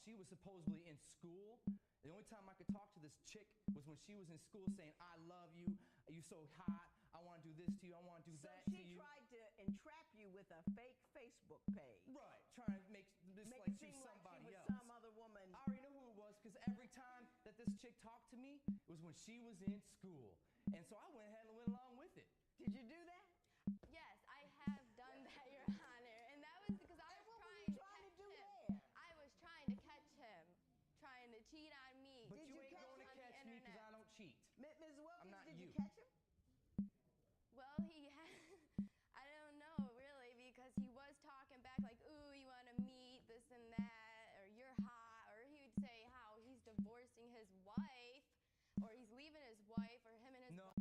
she was supposedly in school. The only time I could talk to this chick was when she was in school saying, I love you, you're so hot, I want to do this to you, I want to do that to you. So she tried to entrap you with a fake Facebook page. Right, trying to make this like she's somebody else. Some other woman. I already know who it was because every time that this chick talked to me, it was when she was in school. And so I went ahead and went along with it. Did you do that? Yes, I have done that, Your Honor. And that was because I was trying to catch him. I was trying to catch him. Trying to cheat on me. But you ain't going to catch me because I don't cheat. Ms. Wilkins, did you you catch him? Well, he had, I don't know really, because he was talking back like, ooh, you want to meet, this and that, or you're hot, or he would say how he's divorcing his wife, or he's leaving his wife, or him and his wife.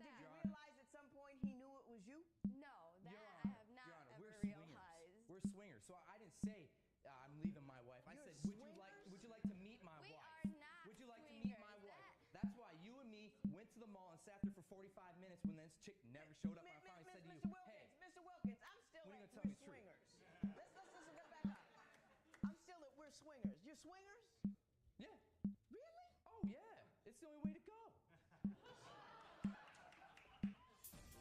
Did you realize at some point he knew it was you? No, that I have not ever realized. We're swingers, so I didn't say I'm leaving my wife. I said, would you like to meet my wife? We are not Would you like swingers. to meet my wife? That's why you and me went to the mall and sat there for 45 minutes when this chick never showed up. And I finally said to you, hey, Mr. Wilkins, I'm still at we're swingers. Let's go back up. I'm still at we're swingers. You're swingers? Yeah. Really? Oh, yeah. It's the only way to go.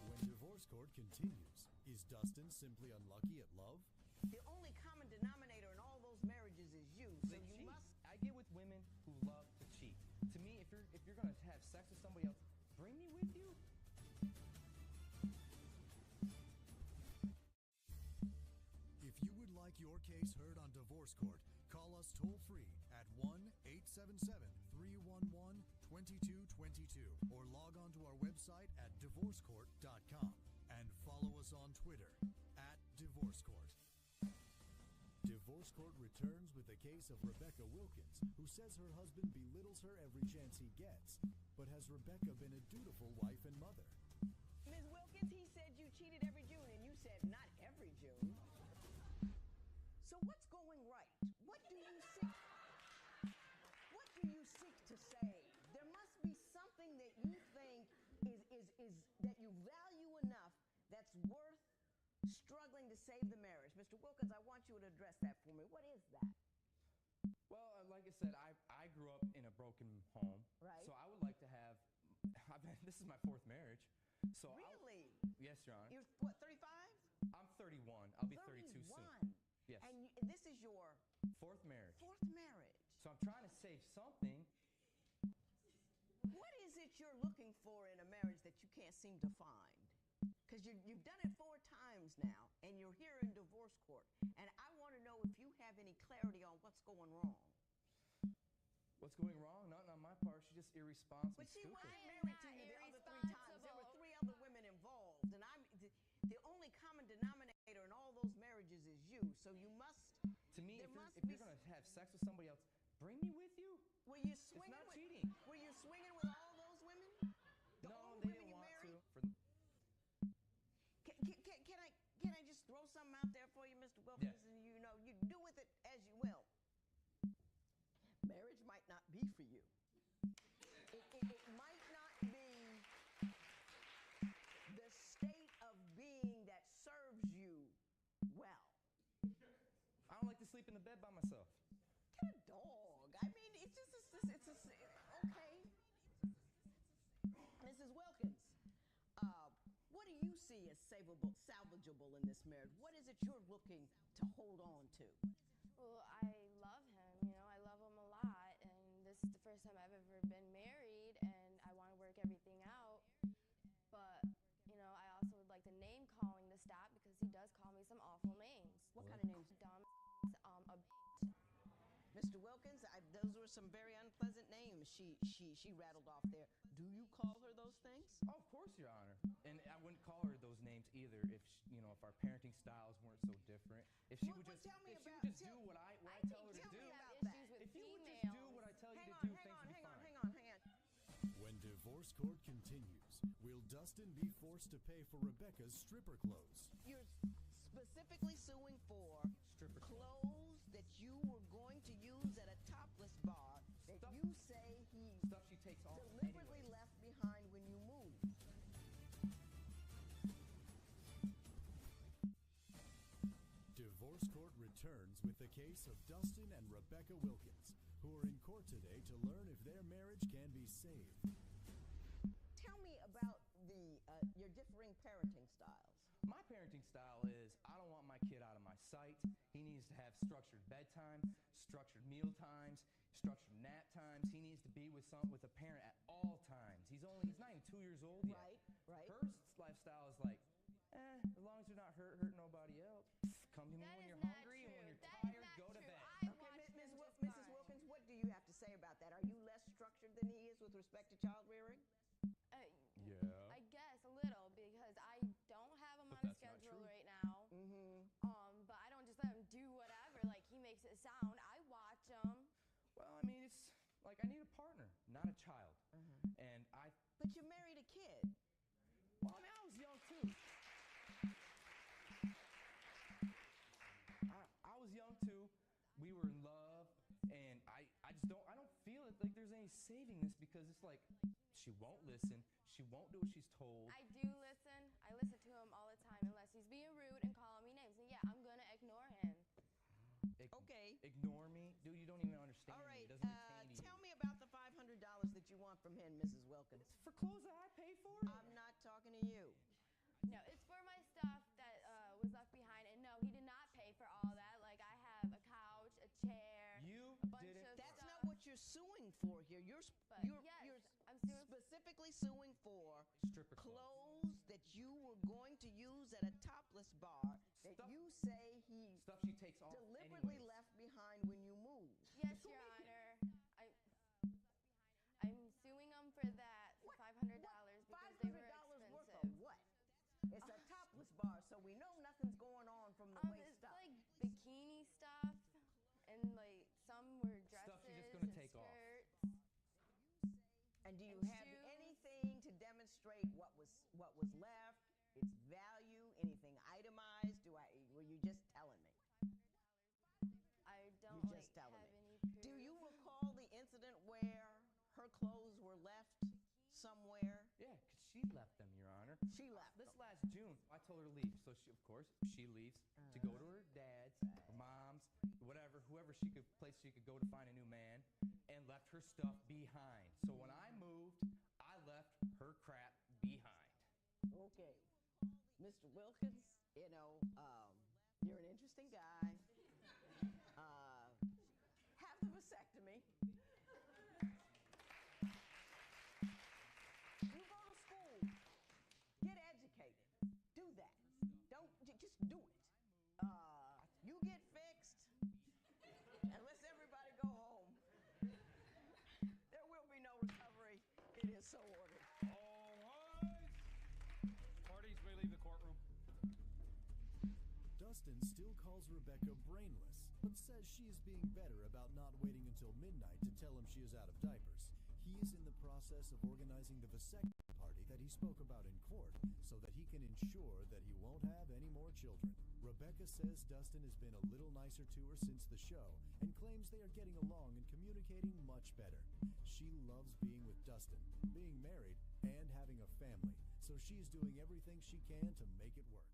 When divorce court continues, is Dustin simply unlucky at love? The only common denominator in all those marriages is you, so you must. I get with women who love to cheat. To me, if you're gonna have sex with somebody else, bring me with you. If you would like your case heard on Divorce Court, call us toll-free at 1-877-311-2222 or log on to our website at divorcecourt.com and follow us on Twitter at Divorce Court. Divorce Court returns with the case of Rebecca Wilkins, who says her husband belittles her every chance he gets. But has Rebecca been a dutiful wife and mother? Ms. Wilkins, he said you cheated every June, and you said not every June. So what's going right? What do you seek to say? There must be something that you think is that you value enough that's worth struggling to save the marriage. Mr. Wilkins, I want you to address that for me. What is that? Well, like I said, I grew up in a broken home. Right. So I would like to have, this is my fourth marriage. So really? Yes, Your Honor. You're what, 35? I'm 31. I'll be 32 soon. Yes. And this is your fourth marriage. Fourth marriage. So I'm trying to save something. What is it you're looking for in a marriage that you can't seem to find? Because you've done it 4 times now, and you're here in divorce court. And I want to know if you have any clarity on what's going wrong. What's going wrong? Nothing on my part. She's just irresponsible. But she stupid. wasn't married to you the other 3 times. There were 3 other women involved. And the only common denominator in all those marriages is you. So you must. To me, if you're going to have sex with somebody else, bring me with you. Were you swinging? It's not cheating. Were you swinging with all those women? No, they didn't want to. Can I just throw something out there for you, Mr. Wilkins? Yeah. And you know, you do with it as you will. Marriage might not be for you. It might not be the state of being that serves you well. I don't like to sleep in the bed by myself. Get a dog. I mean, it's okay. Mrs. Wilkins, what do you see as salvageable in this marriage? What is it you're looking to hold on to? Well, I love him, you know, I love him a lot, and this is the first time I've ever been married, and I want to work everything out, but, you know, I also would like the name calling to stop because he does call me some awful names. What kind of names? Dumb, a bitch. Mr. Wilkins, those were some very unpleasant names she rattled off there. Do you call her those things? Oh, of course, Your Honor. And I wouldn't call her those names either if if our parenting styles weren't so different. If she would just do what I tell her to do. If you would just do what I tell you to do, things would be fine. Hang on. When divorce court continues, will Dustin be forced to pay for Rebecca's stripper clothes? You're specifically suing for stripper clothes that you were going to use at a topless bar that you say he she takes off deliberately left behind when you moved. Divorce Court returns with the case of Dustin and Rebecca Wilkins, who are in court today to learn if their marriage can be saved. Tell me about your differing parenting styles. My parenting style is I don't want my kid out of my sight. He needs to have structured bedtime, structured meal times, structured nap times. He needs to be with a parent at all times. He's not even 2 years old yet. Right. Her lifestyle is like, as long as you're not hurting nobody else. Come to me when you're hungry and when you're tired, go to bed. Mrs. Wilkins, what do you have to say about that? Are you less structured than he is with respect to child rearing? Yeah. I guess a little because I don't have him But on a that's not schedule true. right now. But I don't just let him do whatever like he makes it sound. I watch him. Well, I mean, it's like I need a partner, not a child. And But you married a kid. Well, I mean, I was young too. I was young too. We were in love, and I don't feel it like there's any saving this because it's like she won't listen. She won't do what she's told. I do listen. I listen to him all the time unless he's being rude and calling me names. And yeah, I'm gonna ignore him. Okay. Ignore me, dude. You don't even understand. All right. Me. It doesn't pertain to Tell you. me about the $500 that you want from him, Mrs. Wilkins. For clothes that I pay for. I'm not talking to you. No, it's for my stuff that was left behind. And no, he did not pay for all that. Like I have a couch, a chair, You a bunch didn't. of That's stuff. not what you're suing for here. You're But yes, I'm suing specifically suing for Stripper clothes that you were going to use at a topless bar that Stuff- you say he Stuff she takes off deliberately anyways. left behind when you moved. Yes, Your Honor. I'm suing them for that $500 because they were $500 worth of expensive. what? It's a topless bar, so we know nothing's going on from the waist It's up. like bikini stuff, and like some were dresses Stuff she's just gonna and take off. skirts. And do you and have shoes. anything to demonstrate what was left, its value, anything itemized? Were you just telling me? I don't You're like just telling have me. any proof. Do you recall the incident where her clothes were left somewhere? Yeah, because she left them, Your Honor. She left This them. last June, I told her to leave. So she, of course, she leaves to go to her dad's, her mom's, whatever, place she could go to find a new man, and left her stuff behind. So when I moved, I left her crap behind. Okay. Mr. Wilkins, you're an interesting guy. Have the vasectomy. You go to school. Get educated. Do that. Just do it. You get fixed. And let's everybody go home. There will be no recovery. It is so ordered. All rise. Parties may leave the courtroom. Dustin still calls Rebecca brainless, but says she is being better about not waiting until midnight to tell him she is out of diapers. He is in the process of organizing the vasectomy party that he spoke about in court so that he can ensure that he won't have any more children. Rebecca says Dustin has been a little nicer to her since the show and claims they are getting along and communicating much better. She loves being with Dustin, being married, and having a family, so she is doing everything she can to make it work.